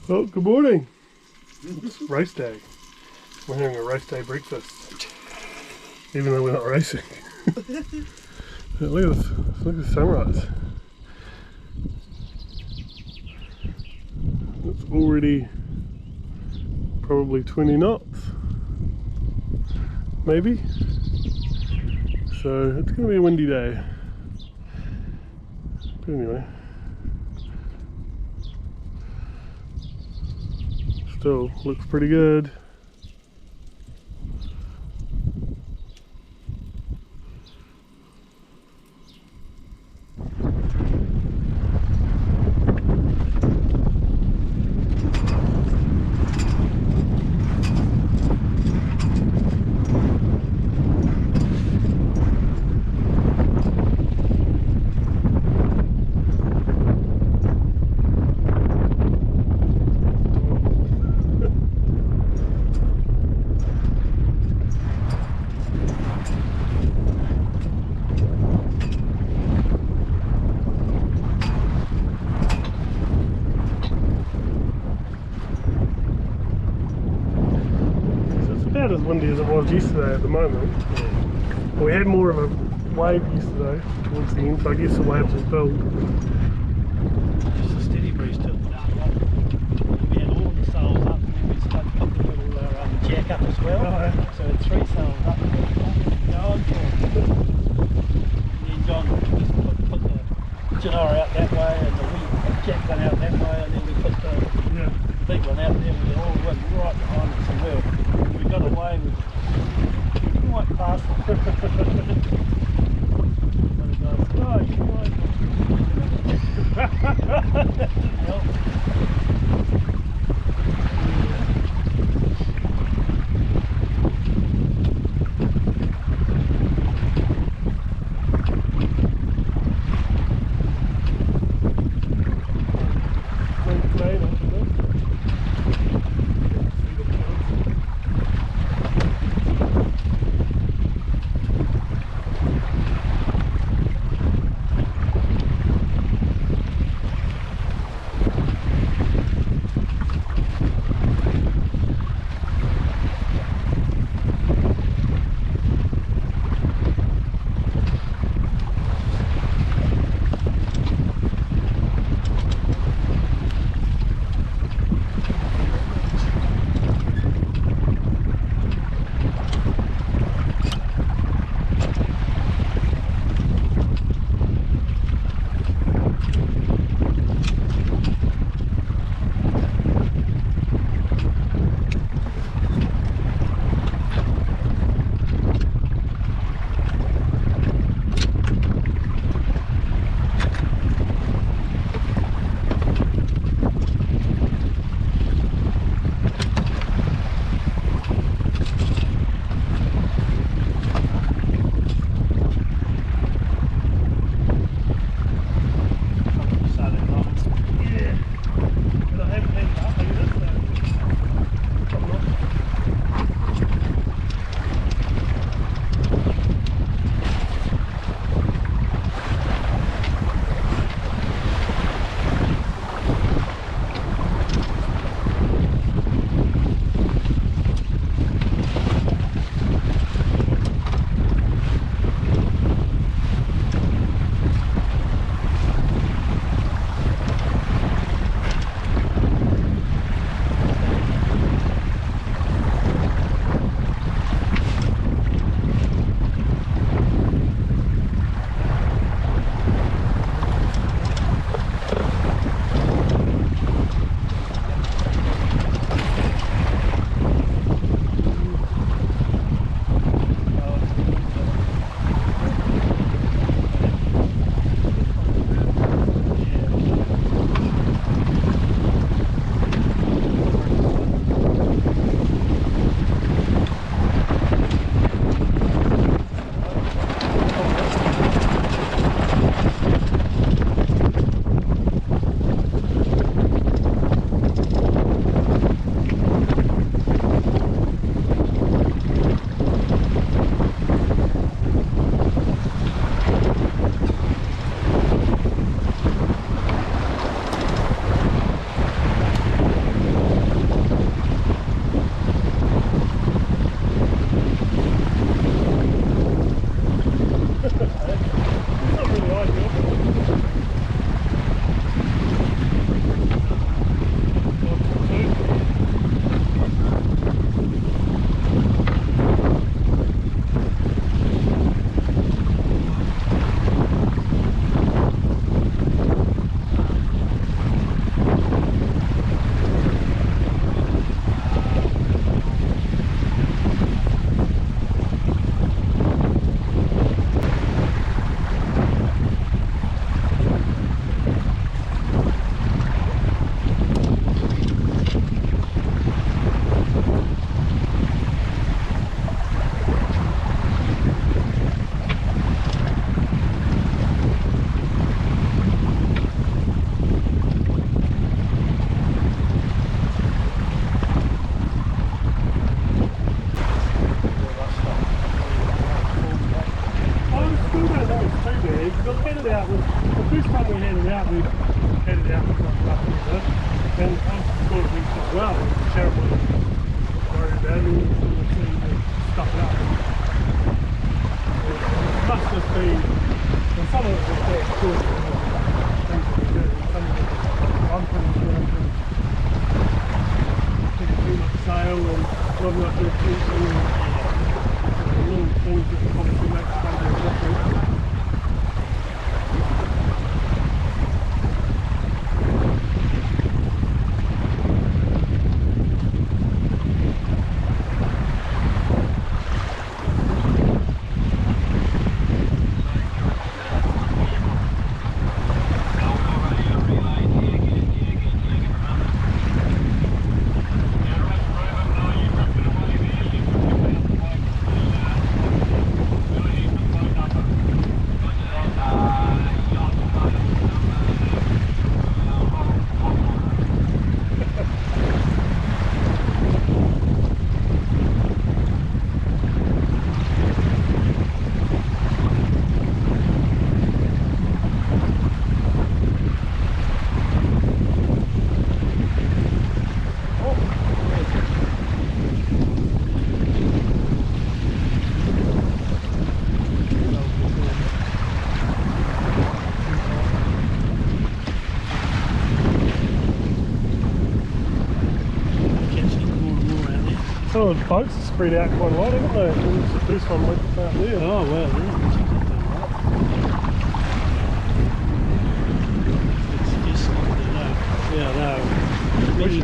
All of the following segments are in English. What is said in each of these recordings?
Well, good morning. It's race day. We're having a race day breakfast, even though we're not racing. Look at this! Look at the sunrise. It's already probably 20 knots, maybe. So it's going to be a windy day. But anyway. Still looks pretty good. About as windy as it was yesterday at the moment. Yeah. We had more of a wave yesterday towards the end, so I guess the waves will build. Just a steady breeze too. We had all the sails up and then we started to put the little jack up as well. Oh, yeah. So we had 3 sails up and then John just put the Janora out that way and the wee jack one out that way, and then we put the big one out there with the all wind right behind us, and we got away with quite fast. The guys said, "Oh, you out, we headed out for some rough weather. And I was sort of thinking as well, it's terrible worried about it, and we're seeing to stuff it up. It must just be, and some of it was quite good, things that we do, and some of it I'm pretty sure I'm doing too much sail and not enough retention and little things that obviously make the boat different. Some of the boats are spread out quite a lot, haven't they? And the first one went out there. Oh, well, yeah. It's just, yeah, no. Really,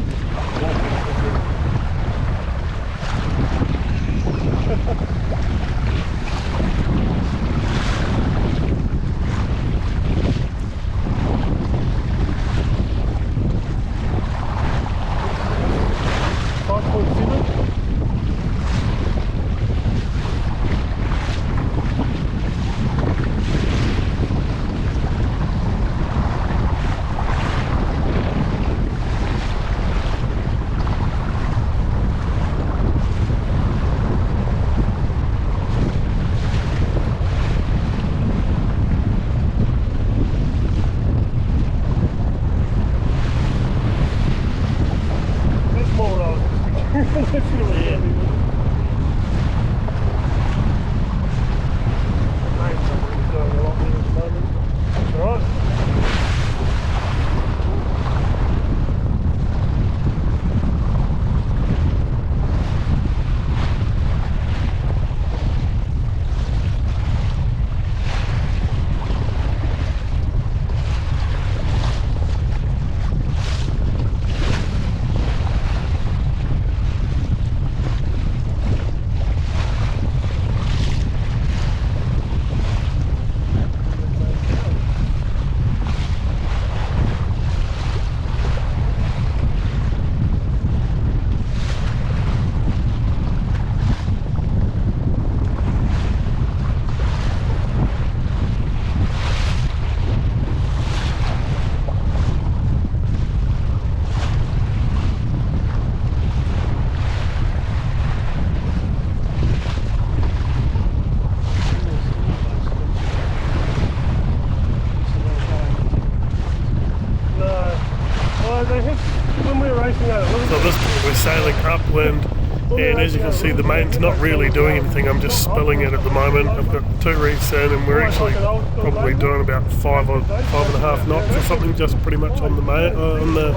So at this point we're sailing upwind, and as you can see the main's not really doing anything, I'm just spilling it at the moment. I've got 2 reefs in and we're actually probably doing about 5.5 knots or something, just pretty much on the main, on the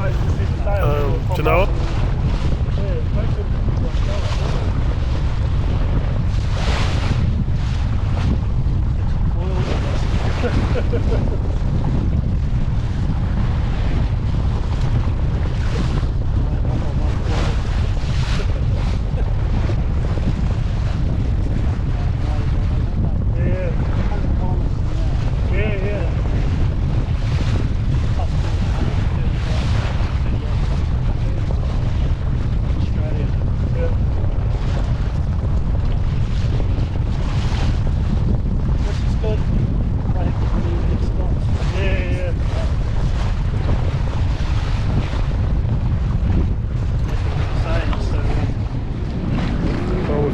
Genoa.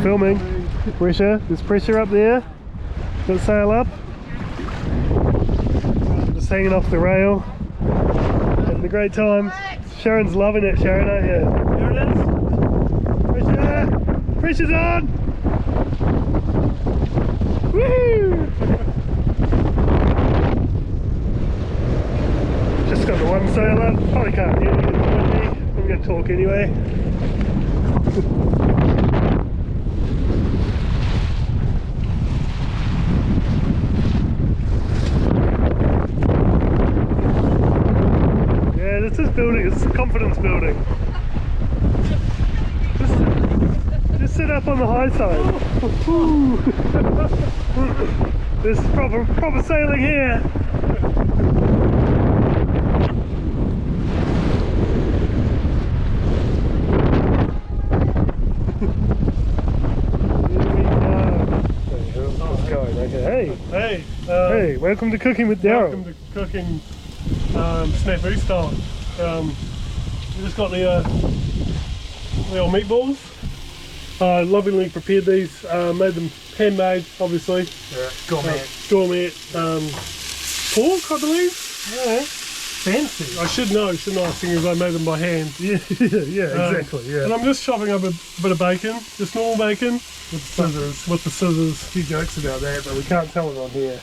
Filming. Pressure. There's pressure up there. Got sail up. Just hanging off the rail. Having a great time. Sharon's loving it, Sharon, aren't you? Here it is. Pressure! Pressure's on! Woo! Just got the one sail up. Probably can't hear you, it's windy. I'm going to talk anyway. Yeah, this is building, it's confidence building. Just sit up on the high side. This is proper sailing here. Hey, hey, welcome to Cooking with Darryl. Welcome to Cooking Snafu style. We just got the old meatballs. Lovingly prepared these, made them handmade, obviously. Yeah, gourmet. Gourmet pork, I believe. Yeah. Fancy. I should know, shouldn't I, seeing as I made them by hand. Yeah, exactly, yeah. And I'm just chopping up a bit of bacon, just normal bacon. With scissors. With the scissors. A few jokes about that, but we can't tell it on here.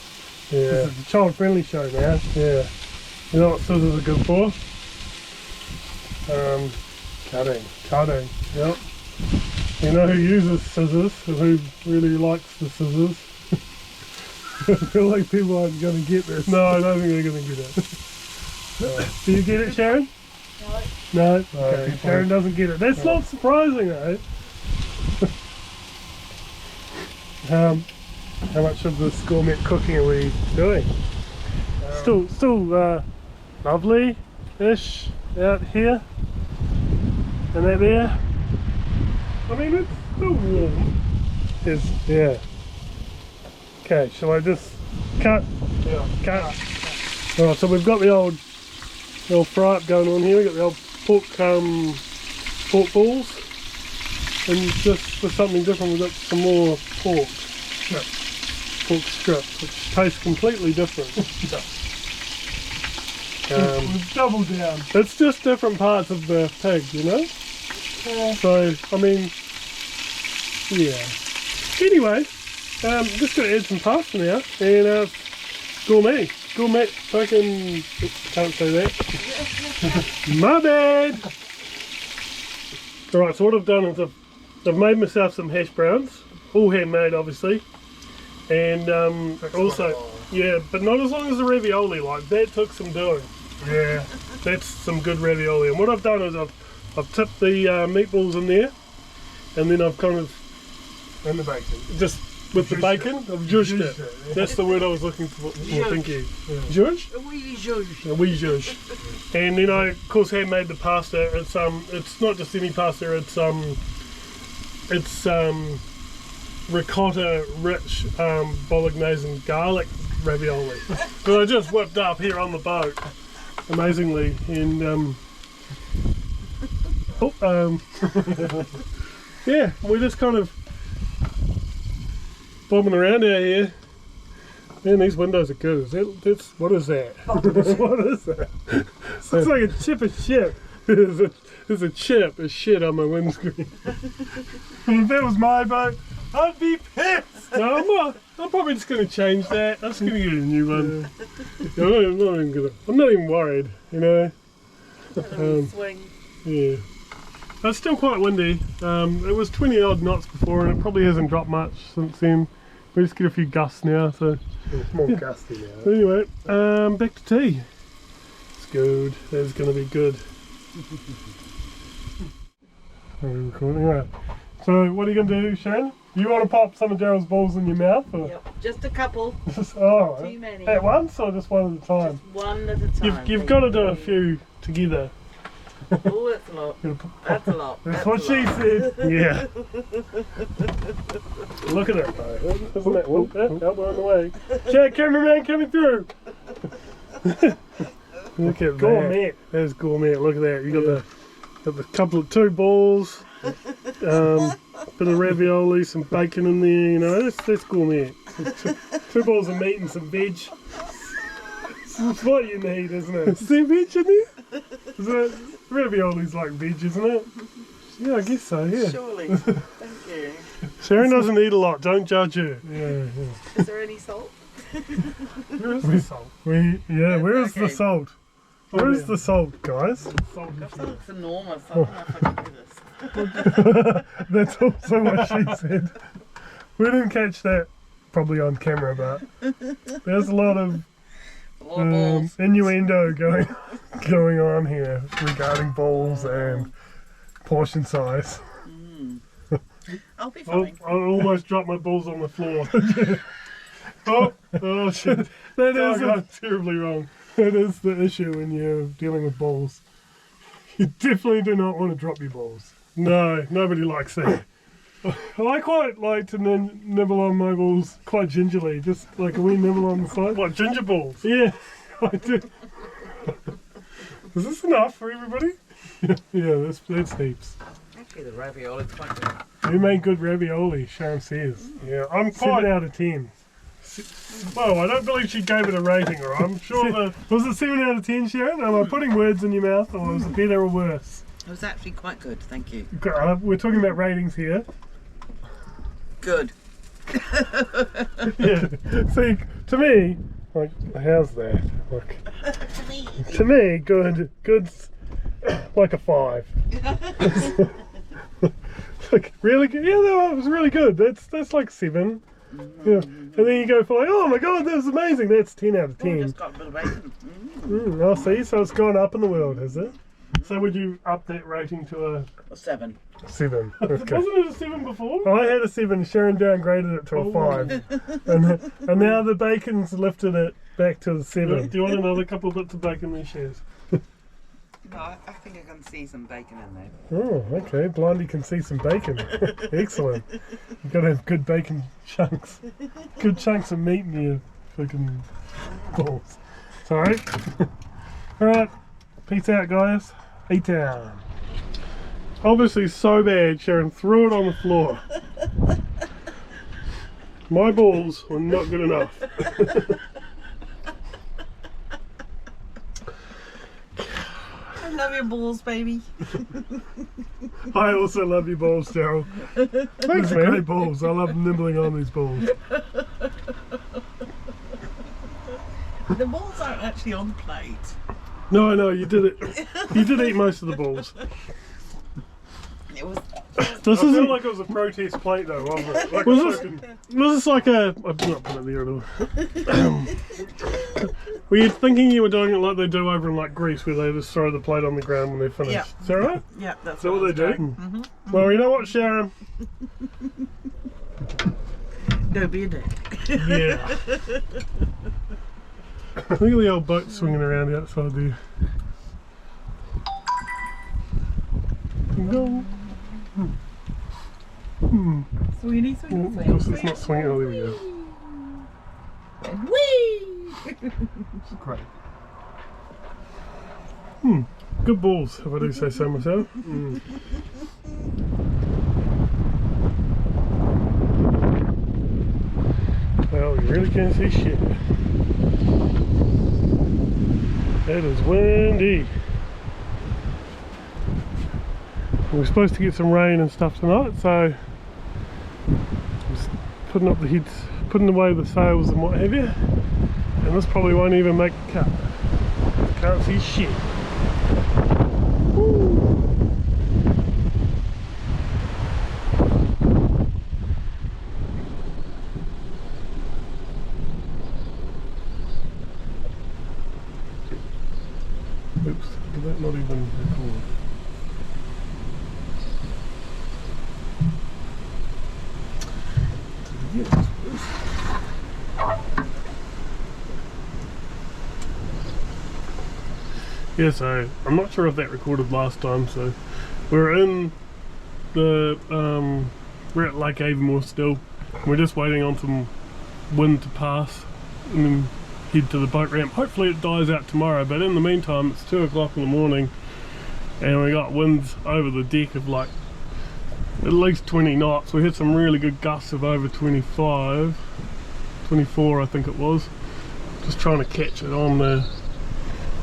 Yeah. This is a child-friendly show now. Yeah. You know what scissors are good for? Cutting. Cutting. Yep. You know who uses scissors, who really likes the scissors? I feel like people aren't going to get this. No, I don't think they're going to get it. Do you get it, Sharon? No. No? Okay. Sharon doesn't get it. That's not surprising, though. How much of this gourmet cooking are we doing? Still lovely-ish out here. And that there. I mean, it's still warm. Yeah. Okay, shall I just cut? Yeah. Cut. Alright, so we've got the old fry up going on here. We've got the old pork balls. And just for something different, we've got some more pork. Pork strips, which taste completely different. We've doubled down. It's just different parts of the pig, you know? Yeah. So, I mean, yeah. Anyway, just going to add some pasta now, and gourmet fucking, can't say that. My bad! Alright, so what I've done is I've made myself some hash browns, all handmade obviously, and also, yeah, but not as long as the ravioli, like that took some doing. Yeah. That's some good ravioli, and what I've done is I've tipped the meatballs in there, and then I've kind of, And the bacon. just with the bacon, I've zhuzhed it. Yeah. That's the word I was looking for. Thank you. Yeah. Zhuzh? A wee zhuzh. A wee zhuzh. And then I, of course, handmade the pasta. It's not just any pasta. It's ricotta rich bolognese and garlic ravioli that I just whipped up here on the boat, amazingly. And yeah, we're just kind of bobbing around out here. Man, these windows are good. What is that? What is that? Looks like a chip of shit. There's a chip of shit on my windscreen. If that was my boat, I'd be pissed. No, I'm probably just going to change that. I'm just going to get a new one. I'm not even worried, you know. Swing. Yeah. It's still quite windy. It was 20 odd knots before, and it probably hasn't dropped much since then. We just get a few gusts now, so. It's more gusty now. So anyway, back to tea. It's good. That's going to be good. Anyway, so what are you going to do, Sharon? You want to pop some of Daryl's balls in your mouth? Or? Yep, just a couple. Oh, Too many. at once or just one at a time? Just one at a time. You've got to do a few together. Oh, that's a lot. That's a lot. That's what she said. Yeah. Look at it though. Isn't that one? Elbow on the way. Jack, cameraman coming through. Look at Gourmet. that. That's gourmet. Look at that. You got the couple of 2 balls, bit of ravioli, some bacon in there. You know, that's gourmet. 2 balls of meat and some veg. This is what you need, isn't it? Is there veg in there? Is it ravioli's like veg, isn't it? Yeah, I guess so, yeah. Surely. Thank you. Sharon doesn't eat a lot, don't judge her. Yeah. Is there any salt? Where is the salt? Where is the salt? Where is the salt, guys? That looks enormous. I don't know if I can do this. That's also what she said. We didn't catch that probably on camera, but there's a lot of balls. innuendo going on here regarding balls and portion size. I'll be fine. I almost dropped my balls on the floor. oh shit. That is terribly wrong. That is the issue when you're dealing with balls. You definitely do not want to drop your balls. No, nobody likes that. I quite like to nibble on my balls quite gingerly, just like a wee nibble on the side. What, ginger balls? Yeah, I do. Is this enough for everybody? Yeah, that's heaps. Actually, the ravioli's quite good. You make good ravioli, Sharon says. Yeah, I'm quite 7 out of 10. Well, I don't believe she gave it a rating, or I'm sure was it 7 out of 10, Sharon? Am I putting words in your mouth, or was it better or worse? It was actually quite good, thank you. We're talking about ratings here. Good. Yeah. See, to me, like, how's that? Like, to me, good's like a 5. Like, really good? Yeah, no, it was really good. That's like 7. Yeah. And then you go for like, oh my god, that was amazing. That's 10 out of 10. Just got a bit of bacon. I'll see. So it's gone up in the world, has it? So would you up that rating to a 7? 7. Okay. Wasn't it a 7 before? I had a 7. Sharon downgraded it to a 5, and now the bacon's lifted it back to the 7. Do you want another couple of bits of bacon there, Shares? No, I think I can see some bacon in there. Oh, okay. Blondie can see some bacon. Excellent. You've got to have good bacon chunks. Good chunks of meat in your fucking balls. Sorry. Alright. Peace out, guys. A-Town. Obviously so bad, Sharon threw it on the floor. My balls were not good enough. I love your balls, baby. I also love your balls, Daryl. Thanks, man. Great balls. I love nibbling on these balls. The balls aren't actually on the plate. No, I know, you did it. You did eat most of the balls. It was. This I feel isn't like it was a protest plate though, wasn't it? Like was this like a... I'm not putting it there at all. Were you thinking you were doing it like they do over in like Greece, where they just throw the plate on the ground when they're finished? Yeah. Is that right? Yeah, that's Is that what they do? Mm-hmm. Well, you know what, Sharon? Don't be a dick. Yeah. Look at the old boat swinging around outside there. Go. Sweeney, Of course it's not swinging. Oh, there we go. And whee! Great. Good balls, if I do say so myself. Well, you really can't see shit. It is windy. We're supposed to get some rain and stuff tonight, so just putting up the heads, putting away the sails and what have you. And this probably won't even make a cut. Can't see shit. Woo. Oops, did that not even record? Yeah, so I'm not sure if that recorded last time. So we're in the we're at Lake Avimore still. We're just waiting on some wind to pass and then head to the boat ramp. Hopefully it dies out tomorrow, but in the meantime it's 2 o'clock in the morning and we got winds over the deck of like at least 20 knots. We had some really good gusts of over 25, 24 I think it was. Just trying to catch it on the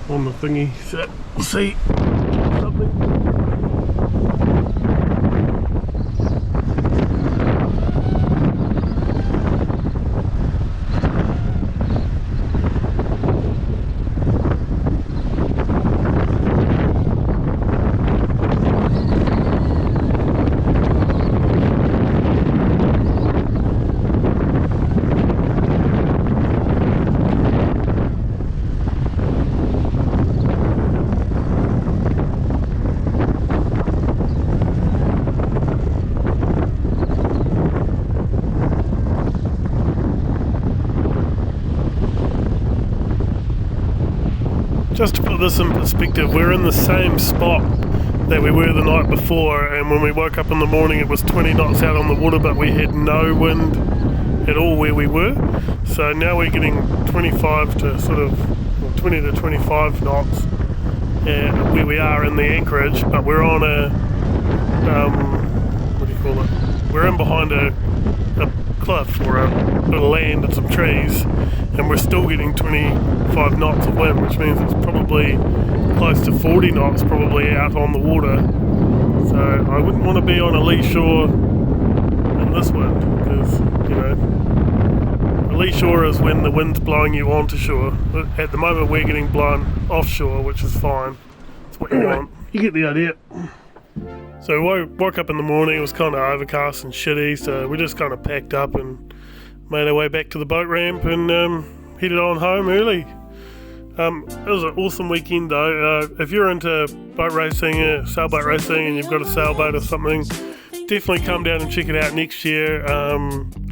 thingy. So we'll see something. Just to put this in perspective, we're in the same spot that we were the night before, and when we woke up in the morning it was 20 knots out on the water, but we had no wind at all where we were. So now we're getting 25 to sort of, well, 20 to 25 knots where we are in the anchorage, but we're on a, what do you call it? We're in behind a cliff or a bit of land and some trees, and we're still getting 25 knots of wind, which means it's probably close to 40 knots probably out on the water. So I wouldn't want to be on a lee shore in this wind, because, you know, a lee shore is when the wind's blowing you onto shore. At the moment we're getting blown offshore, which is fine. That's what you want. You get the idea. So we woke up in the morning, it was kind of overcast and shitty, so we just kind of packed up and made our way back to the boat ramp and headed on home early. It was an awesome weekend though. If you're into boat racing, sailboat racing, and you've got a sailboat or something, definitely come down and check it out next year.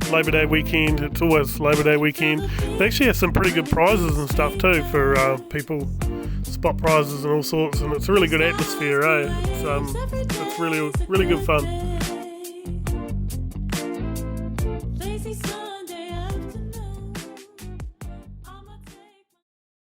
Labor Day weekend, it's always Labor Day weekend. They actually have some pretty good prizes and stuff too for people, spot prizes and all sorts, and it's a really good atmosphere, eh? It's really good fun.